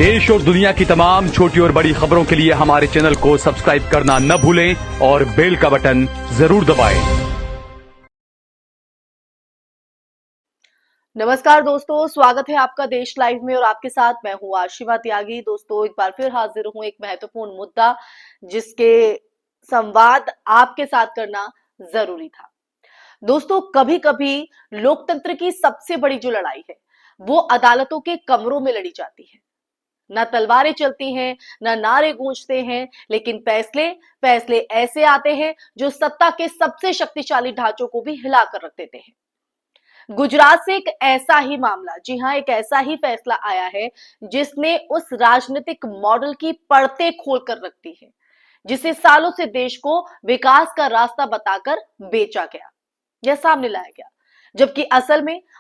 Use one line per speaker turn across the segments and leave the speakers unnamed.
देश और दुनिया की तमाम छोटी और बड़ी खबरों के लिए हमारे चैनल को सब्सक्राइब करना न भूलें और बेल का बटन जरूर दबाएं।
नमस्कार दोस्तों, स्वागत है आपका देश लाइव में और आपके साथ मैं हूं आशिमा त्यागी। दोस्तों, एक बार फिर हाजिर हूं एक महत्वपूर्ण मुद्दा जिसके संवाद आपके साथ करना जरूरी था। दोस्तों, कभी कभी लोकतंत्र की सबसे बड़ी जो लड़ाई है वो अदालतों के कमरों में लड़ी जाती है। ना तलवारें चलती हैं, ना नारे गूंजते हैं, लेकिन फैसले फैसले ऐसे आते हैं जो सत्ता के सबसे शक्तिशाली ढांचों को भी हिला कर रख देते हैं। गुजरात से एक ऐसा ही मामला, जी हां, एक ऐसा ही फैसला आया है जिसने उस राजनीतिक मॉडल की परतें खोल कर रख दी है जिसे सालों से देश को विकास का रास्ता बताकर बेचा गया या सामने लाया गया, जबकि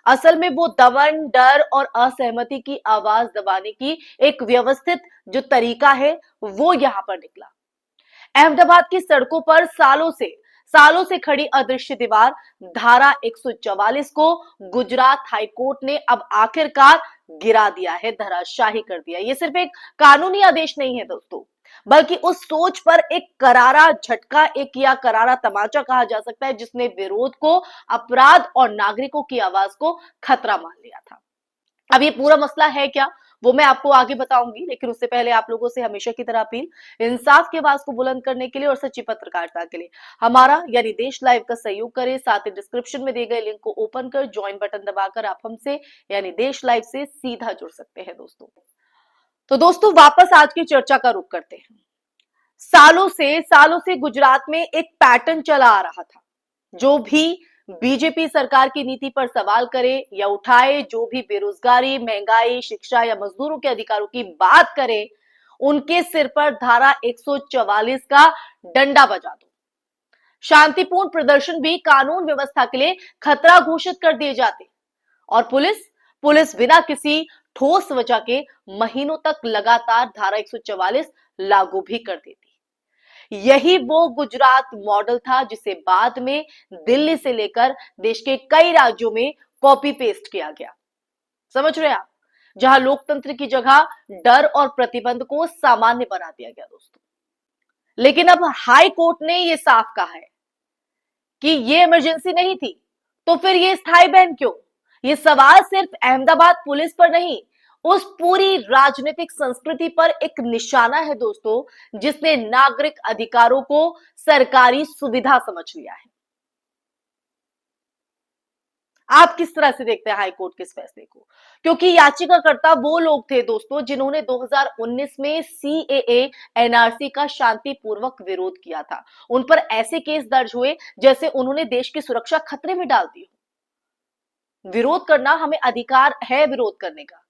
असल में वो दमन, डर और असहमति की आवाज दबाने की एक व्यवस्थित जो तरीका है वो यहां पर निकला। अहमदाबाद की सड़कों पर सालों से खड़ी अदृश्य दीवार, धारा 144 को गुजरात हाईकोर्ट ने अब आखिरकार गिरा दिया है, धराशाही कर दिया। ये सिर्फ एक कानूनी आदेश नहीं है दोस्तों, बल्कि उस सोच पर एक करारा झटका, एक या करारा तमाचा कहा जा सकता है जिसने विरोध को, अपराध और नागरिकों की आवाज को खतरा मान लिया था। अब ये पूरा मसला है क्या, वो मैं आपको आगे बताऊंगी, लेकिन उससे पहले आप लोगों से हमेशा की तरह अपील, इंसाफ की आवाज को बुलंद करने के लिए और सच्ची पत्रकारिता के लिए हमारा यानी देश लाइव का सहयोग करें। साथ ही डिस्क्रिप्शन में दिए गए लिंक को ओपन कर ज्वाइन बटन दबाकर आप हमसे यानी देश लाइव से सीधा जुड़ सकते हैं दोस्तों। तो दोस्तों, वापस आज की चर्चा का रुख करते हैं। सालों से गुजरात में एक पैटर्न चला आ रहा था। जो भी बीजेपी सरकार की नीति पर सवाल करे या उठाए, जो भी बेरोजगारी, महंगाई, शिक्षा या मजदूरों के अधिकारों की बात करे, उनके सिर पर धारा 144 का डंडा बजा दो। शांतिपूर्ण प्रदर्शन भी कानून व्यवस्था के लिए खतरा घोषित कर दिए जाते और पुलिस बिना किसी ठोस वजह के महीनों तक लगातार धारा 144 लागू भी कर देती। यही वो गुजरात मॉडल था जिसे बाद में दिल्ली से लेकर देश के कई राज्यों में कॉपी पेस्ट किया गया। समझ रहे हैं आप, जहां लोकतंत्र की जगह डर और प्रतिबंध को सामान्य बना दिया गया दोस्तों। लेकिन अब हाई कोर्ट ने यह साफ कहा है कि ये इमरजेंसी नहीं थी, तो फिर ये स्थायी बैन क्यों? ये सवाल सिर्फ अहमदाबाद पुलिस पर नहीं, उस पूरी राजनीतिक संस्कृति पर एक निशाना है दोस्तों, जिसने नागरिक अधिकारों को सरकारी सुविधा समझ लिया है। आप किस तरह से देखते हैं हाईकोर्ट के इस फैसले को? क्योंकि याचिकाकर्ता वो लोग थे दोस्तों जिन्होंने 2019 में सीएए एनआरसी का शांतिपूर्वक विरोध किया था। उन पर ऐसे केस दर्ज हुए जैसे उन्होंने देश की सुरक्षा खतरे में डाल दी हो। विरोध करना, हमें अधिकार है विरोध करने का।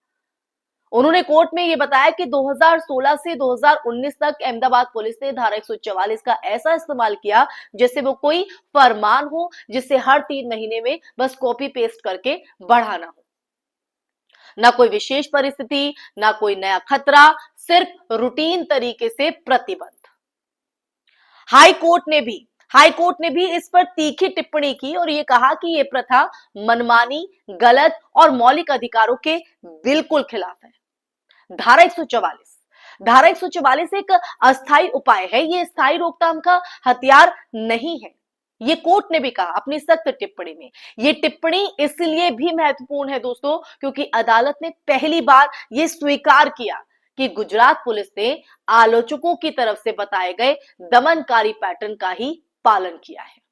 उन्होंने कोर्ट में यह बताया कि 2016 से 2019 तक अहमदाबाद पुलिस ने धारा 144 का ऐसा इस्तेमाल किया जैसे वो कोई फरमान हो जिससे हर 3 महीने में बस कॉपी पेस्ट करके बढ़ाना हो। ना कोई विशेष परिस्थिति, ना कोई नया खतरा, सिर्फ रूटीन तरीके से प्रतिबंध। हाई कोर्ट ने भी इस पर तीखी टिप्पणी की और यह कहा कि यह प्रथा मनमानी, गलत और मौलिक अधिकारों के बिल्कुल खिलाफ है। धारा 144 एक अस्थायी उपाय है, ये स्थायी रोकथाम का हथियार नहीं है। ये कोर्ट ने भी कहा अपनी सख्त टिप्पणी में। ये टिप्पणी इसलिए भी महत्वपूर्ण है दोस्तों क्योंकि अदालत ने पहली बार ये स्वीकार किया कि गुजरात पुलिस ने आलोचकों की तरफ से बताए गए दमनकारी पैटर्न का ही पालन किया है।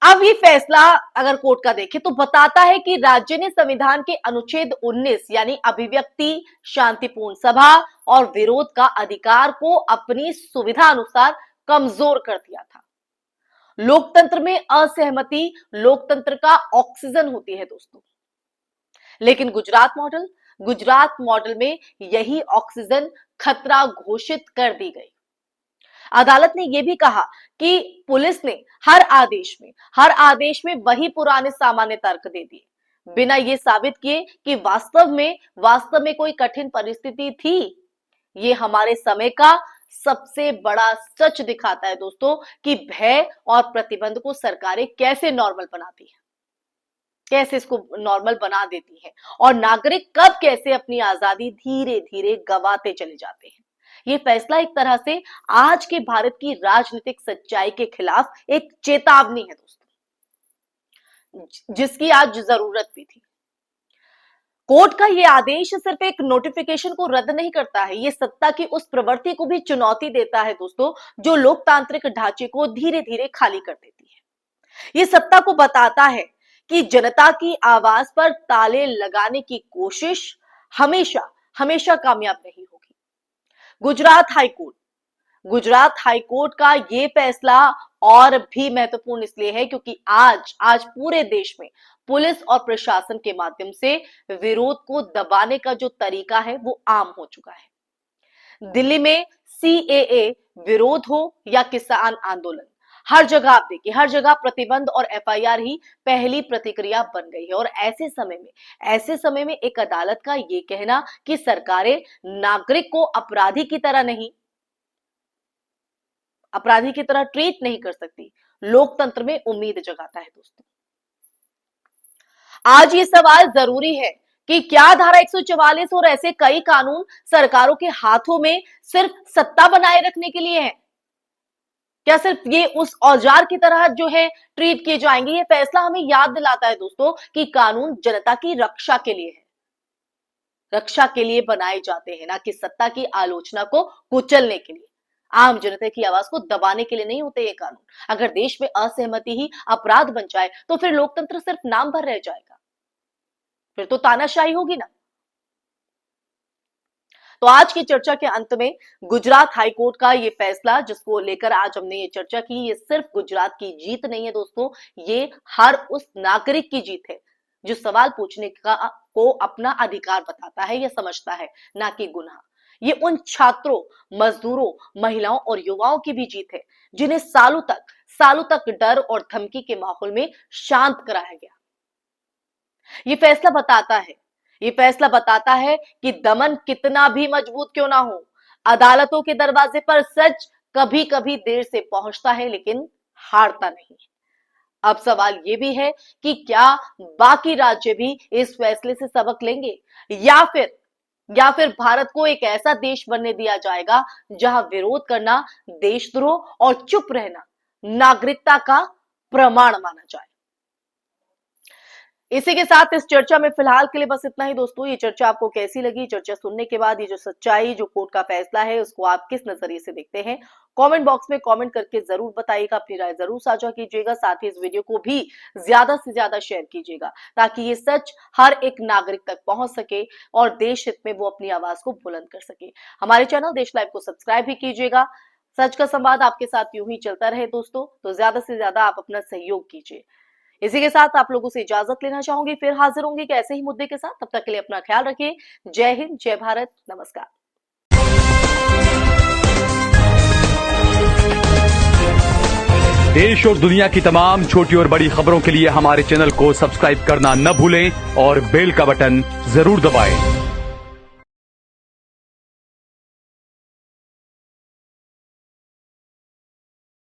अब ये फैसला अगर कोर्ट का देखें तो बताता है कि राज्य ने संविधान के अनुच्छेद 19 यानी अभिव्यक्ति, शांतिपूर्ण सभा और विरोध का अधिकार को अपनी सुविधा अनुसार कमजोर कर दिया था। लोकतंत्र में असहमति लोकतंत्र का ऑक्सीजन होती है दोस्तों, लेकिन गुजरात मॉडल में यही ऑक्सीजन खतरा घोषित कर दी गई। अदालत ने यह भी कहा कि पुलिस ने हर आदेश में वही पुराने सामान्य तर्क दे दिए, बिना यह साबित किए कि वास्तव में कोई कठिन परिस्थिति थी। ये हमारे समय का सबसे बड़ा सच दिखाता है दोस्तों कि भय और प्रतिबंध को सरकारें कैसे नॉर्मल बनाती है। कैसे इसको नॉर्मल बना देती है और नागरिक कब कैसे अपनी आजादी धीरे धीरे गंवाते चले जाते हैं। ये फैसला एक तरह से आज के भारत की राजनीतिक सच्चाई के खिलाफ एक चेतावनी है दोस्तों, जिसकी आज जरूरत भी थी। कोर्ट का ये आदेश सिर्फ एक नोटिफिकेशन को रद्द नहीं करता है, ये सत्ता की उस प्रवृत्ति को भी चुनौती देता है दोस्तों, जो लोकतांत्रिक ढांचे को धीरे धीरे खाली कर देती है। ये सत्ता को बताता है कि जनता की आवाज पर ताले लगाने की कोशिश हमेशा हमेशा कामयाब नहीं होगी। गुजरात हाईकोर्ट का ये फैसला और भी महत्वपूर्ण इसलिए है क्योंकि आज पूरे देश में पुलिस और प्रशासन के माध्यम से विरोध को दबाने का जो तरीका है वो आम हो चुका है। दिल्ली में सीएए विरोध हो या किसान आंदोलन, हर जगह आप देखिए, हर जगह प्रतिबंध और एफआईआर ही पहली प्रतिक्रिया बन गई है। और ऐसे समय में एक अदालत का ये कहना कि सरकारें नागरिक को अपराधी की तरह ट्रीट नहीं कर सकती, लोकतंत्र में उम्मीद जगाता है दोस्तों। आज ये सवाल जरूरी है कि क्या धारा 144 और ऐसे कई कानून सरकारों के हाथों में सिर्फ सत्ता बनाए रखने के लिए है? क्या सिर्फ ये उस औजार की तरह जो है ट्रीट किए जाएंगे? ये फैसला हमें याद दिलाता है दोस्तों कि कानून जनता की रक्षा के लिए है, रक्षा के लिए बनाए जाते हैं, ना कि सत्ता की आलोचना को कुचलने के लिए, आम जनता की आवाज को दबाने के लिए नहीं होते ये कानून। अगर देश में असहमति ही अपराध बन जाए तो फिर लोकतंत्र सिर्फ नाम भर रह जाएगा, फिर तो तानाशाही होगी ना। तो आज की चर्चा के अंत में गुजरात हाईकोर्ट का ये फैसला जिसको लेकर आज हमने ये चर्चा की, ये सिर्फ गुजरात की जीत नहीं है दोस्तों, ये हर उस नागरिक की जीत है जो सवाल पूछने को अपना अधिकार बताता है या समझता है, ना कि गुनाह। ये उन छात्रों, मजदूरों, महिलाओं और युवाओं की भी जीत है जिन्हें सालों तक डर और धमकी के माहौल में शांत कराया गया। ये फैसला बताता है कि दमन कितना भी मजबूत क्यों ना हो, अदालतों के दरवाजे पर सच कभी कभी देर से पहुंचता है लेकिन हारता नहीं। अब सवाल ये भी है कि क्या बाकी राज्य भी इस फैसले से सबक लेंगे या फिर भारत को एक ऐसा देश बनने दिया जाएगा जहां विरोध करना देशद्रोह और चुप रहना नागरिकता का प्रमाण माना जाए। इसी के साथ इस चर्चा में फिलहाल के लिए बस इतना ही दोस्तों। ये चर्चा आपको कैसी लगी? चर्चा सुनने के बाद ये जो सच्चाई, जो कोर्ट का फैसला है, उसको आप किस नजरिए से देखते हैं? कमेंट बॉक्स में कमेंट करके जरूर बताइएगा, अपनी राय जरूर साझा कीजिएगा। साथ ही इस वीडियो को भी ज्यादा से ज्यादा शेयर कीजिएगा ताकि ये सच हर एक नागरिक तक पहुंच सके और देश हित में वो अपनी आवाज को बुलंद कर सके। हमारे चैनल देश लाइव को सब्सक्राइब भी कीजिएगा। सच का संवाद आपके साथ यूं ही चलता रहे दोस्तों, तो ज्यादा से ज्यादा आप अपना सहयोग कीजिए। इसी के साथ आप लोगों से इजाजत लेना चाहूंगी, फिर हाजिर होंगे कि ऐसे ही मुद्दे के साथ। तब तक के लिए अपना ख्याल रखिए। जय हिंद, जय भारत, नमस्कार।
देश और दुनिया की तमाम छोटी और बड़ी खबरों के लिए हमारे चैनल को सब्सक्राइब करना न भूलें और बेल का बटन जरूर दबाएं।